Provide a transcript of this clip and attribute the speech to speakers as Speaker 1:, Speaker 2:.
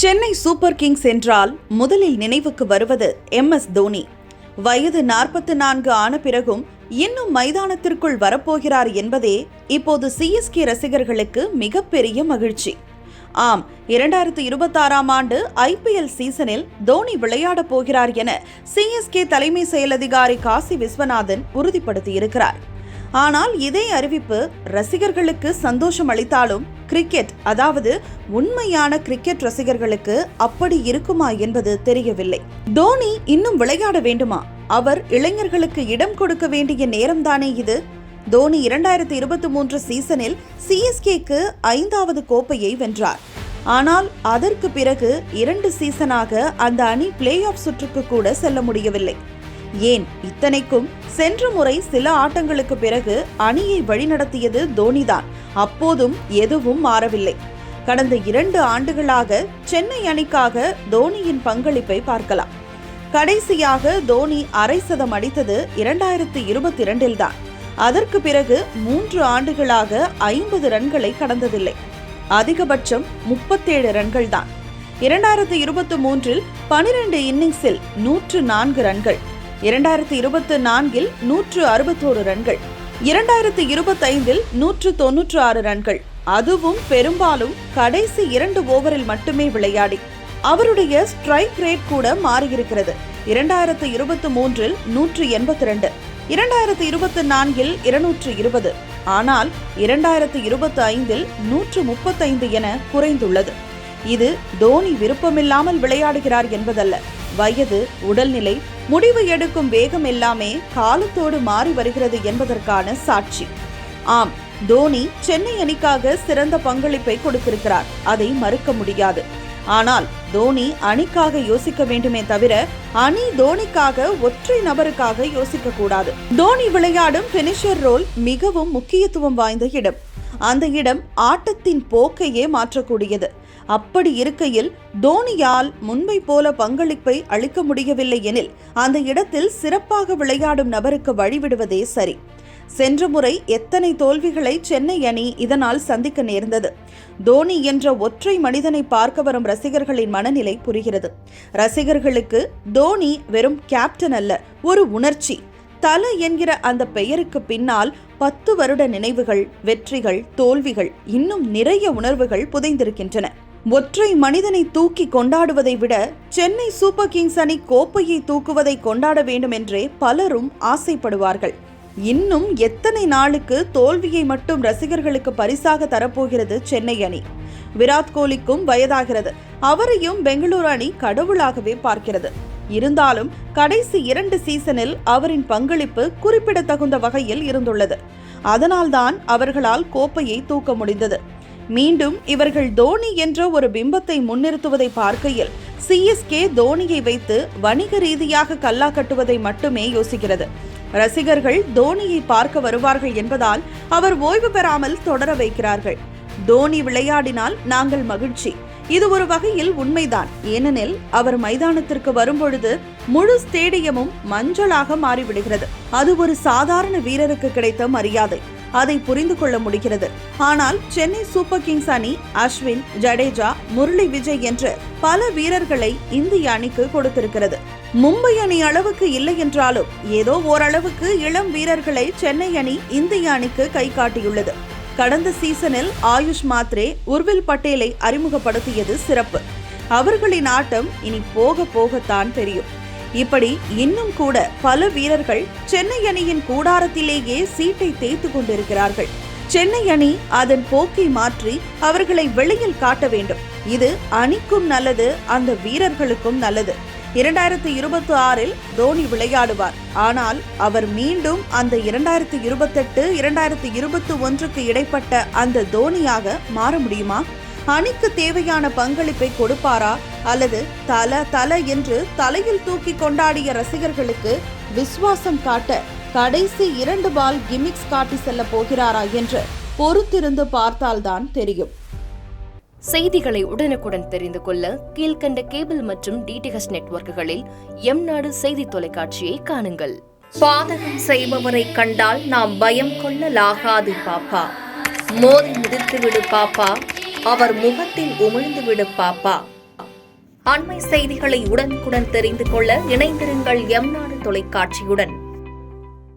Speaker 1: Chennai super Kings என்றால் முதலில் நினைவுக்கு வருவது MS தோனி. வயது 44 ஆன பிறகும் இன்னும் மைதானத்திற்குள் வரப்போகிறார் என்பதே இப்போது CSK ரசிகர்களுக்கு மிகப்பெரிய மகிழ்ச்சி. ஆம், 2026ஆம் ஆண்டு IPL சீசனில் தோனி விளையாடப் போகிறார் என CSK தலைமை செயல் அதிகாரி காசி விஸ்வநாதன் உறுதிப்படுத்தியிருக்கிறார். ஆனால் இதே அறிவிப்பு ரசிகர்களுக்கு சந்தோஷம் அளித்தாலும் கிரிக்கெட், அதாவது உண்மையான கிரிக்கெட் ரசிகர்களுக்கு அப்படி இருக்குமா என்பது தெரியவில்லை. தோனி இன்னும் விளையாட வேண்டுமா? அவர் இளைஞர்களுக்கு இடம் கொடுக்க வேண்டிய நேரம்தானே இது. தோனி 2023 சீசனில் CSKக்கு 5வது கோப்பையை வென்றார். ஆனால் அதற்கு பிறகு 2 சீசனாக அந்த அணி பிளே ஆஃப் சுற்றுக்கு கூட செல்ல முடியவில்லை. ஏன், இத்தனைக்கும் சென்ற முறை சில ஆட்டங்களுக்கு பிறகு அணியை வழிநடத்தியது தோனிதான். அப்போதும் எதுவும் மாறவில்லை. கடந்த 2 ஆண்டுகளாக சென்னை அணிக்காக தோனியின் பங்களிப்பை பார்க்கலாம். கடைசியாக தோனி அரை சதம் அடித்தது 2022 தான். அதற்கு பிறகு 3 ஆண்டுகளாக 50 ரன்களை கடந்ததில்லை. அதிகபட்சம் 37 ரன்கள் தான். 2023 12 இன்னிங்ஸில் 104 ரன்கள், 2024 161 ரன்கள், 2025 196 ரன்கள், அதுவும் பெரும்பாலும் கடைசி 2 ஓவரில் மட்டுமே விளையாடி. அவருடைய ஸ்ட்ரைக் ரேட் கூட மாறியிருக்கிறது. 2023 182, 2024 220, ஆனால் 2025 135 என குறைந்துள்ளது. இது தோனி விருப்பமில்லாமல் விளையாடுகிறார் என்பதல்ல. வயது, உடல்நிலை, முடிவு எடுக்கும் வேகம் எல்லாமே காலத்தோடு மாறி வருகிறது என்பதற்கான சாட்சி. ஆம், தோனி சென்னை அணிக்காக சிறந்த பங்களிப்பை கொடுத்திருக்கிறார், அதை மறுக்க முடியாது. ஆனால் தோனி அணிக்காக யோசிக்க வேண்டுமே தவிர அணி தோனிக்காக ஒற்றை நபருக்காக யோசிக்க கூடாது. தோனி விளையாடும் பினிஷர் ரோல் மிகவும் முக்கியத்துவம் வாய்ந்த இடம். அந்த இடம் ஆட்டத்தின் போக்கையே மாற்றக்கூடியது. அப்படி இருக்கையில் தோனியால் முன்பை போல பங்களிப்பை அளிக்க முடியவில்லை எனில் அந்த இடத்தில் சிறப்பாக விளையாடும் நபருக்கு வழிவிடுவதே சரி. சென்ற முறை எத்தனை தோல்விகளை சென்னை அணி இதனால் சந்திக்க நேர்ந்தது. தோனி என்ற ஒற்றை மனிதனை பார்க்க வரும் ரசிகர்களின் மனநிலை புரிகிறது. ரசிகர்களுக்கு தோனி வெறும் கேப்டன் அல்ல, ஒரு உணர்ச்சி. தல என்கிற அந்த பெயருக்கு பின்னால் 10 வருட நினைவுகள், வெற்றிகள், தோல்விகள், இன்னும் நிறைய உணர்வுகள் புதைந்திருக்கின்றன. ஒற்றை மனிதனை தூக்கி கொண்டாடுவதை விட சென்னை சூப்பர் கிங்ஸ் அணி கோப்பையை தூக்குவதை கொண்டாட வேண்டும் என்றே பலரும் ஆசைப்படுவார்கள். இன்னும் எத்தனை நாளுக்கு தோல்வியை மட்டும் ரசிகர்களுக்கு பரிசாக தரப்போகிறது சென்னை அணி? விராட் கோலிக்கும் வயதாகிறது. அவரையும் பெங்களூரு அணி கடவுளாகவே பார்க்கிறது. இருந்தாலும் கடைசி 2 சீசனில் அவரின் பங்களிப்பு குறிப்பிடத்தகுந்த வகையில் இருந்துள்ளது. அதனால்தான் அவர்களால் கோப்பையை தூக்க முடிந்தது. மீண்டும் இவர்கள் தோனி என்ற ஒரு பிம்பத்தை முன்னிறுத்துவதை பார்க்கையில் CSK தோனியை வைத்து வணிக ரீதியாக கல்லா கட்டுவதை மட்டுமே யோசிக்கிறது. ரசிகர்கள் தோனியை பார்க்க வருவார்கள் என்பதால் அவர் ஓய்வு பெறாமல் தொடர வைக்கிறார்கள். தோனி விளையாடினால் நாங்கள் மகிழ்ச்சி. இது ஒரு வகையில் உண்மைதான். ஏனெனில் அவர் மைதானத்திற்கு வரும்பொழுது முழு ஸ்டேடியமும் மஞ்சளாக மாறிவிடுகிறது. அது ஒரு சாதாரண வீரருக்கு கிடைத்த மரியாதை. அதை புரிந்து கொள்ள முடிகிறது. ஆனால் சென்னை சூப்பர் கிங்ஸ் அணி அஸ்வின், ஜடேஜா, முரளி விஜய் என்று பல வீரர்களை இந்திய அணிக்கு கொடுத்திருக்கிறது. மும்பை அணி அளவுக்கு இல்லை என்றாலும் ஏதோ ஓரளவுக்கு இளம் வீரர்களை சென்னை அணி இந்திய அணிக்கு கை காட்டியுள்ளது. கடந்த சீசனில் ஆயுஷ் மாத்ரே, உர்வில் பட்டேலை அறிமுகப்படுத்தியது சிறப்பு. அவர்களின் ஆட்டம் இனி போக போகத்தான் தெரியும். இப்படி இன்னும் கூட பல வீரர்கள் சென்னை அணியின் கூடாரத்திலேயே சீட்டை தேய்த்து கொண்டிருக்கிறார்கள். சென்னை அணி அதன் போக்கை மாற்றி அவர்களை வெளியில் காட்ட வேண்டும். இது அணிக்கும் நல்லது, அந்த வீரர்களுக்கும் நல்லது. 2026 தோனி விளையாடுவார். ஆனால் அவர் மீண்டும் அந்த 2028, 2021க்கு இடைப்பட்ட அந்த தோனியாக மாற முடியுமா? அணிக்கு தேவையான பங்களிப்பை கொடுப்பாரா? அல்லது தல என்று தலையில் தூக்கி கொண்டாடிய ரசிகர்களுக்கு விசுவாசம் காட்ட கடைசி 2 பால் கிமிக்ஸ் காட்டி செல்ல போகிறாரா என்று பொறுத்திருந்து பார்த்தால்தான் தெரியும்.
Speaker 2: செய்திகளை உடனுக்குடன் தெரிந்து கொள்ள கீழ்கண்ட கேபிள் மற்றும் DTH நெட்வொர்க்குகளில் எம்நாடு செய்தி தொலைக்காட்சியை காணுங்கள். பாதகம் செய்பவரை கண்டால் நாம் பயம் கொள்ளலாகாது பாப்பா. மோதி மிதித்து விடு பாப்பா, அவர் முகத்தில் உமிழ்ந்து விடு பாப்பா. அண்மை செய்திகளை உடனுக்குடன் தெரிந்து கொள்ள இணைந்திருங்கள் எம் நாடு தொலைக்காட்சியுடன்.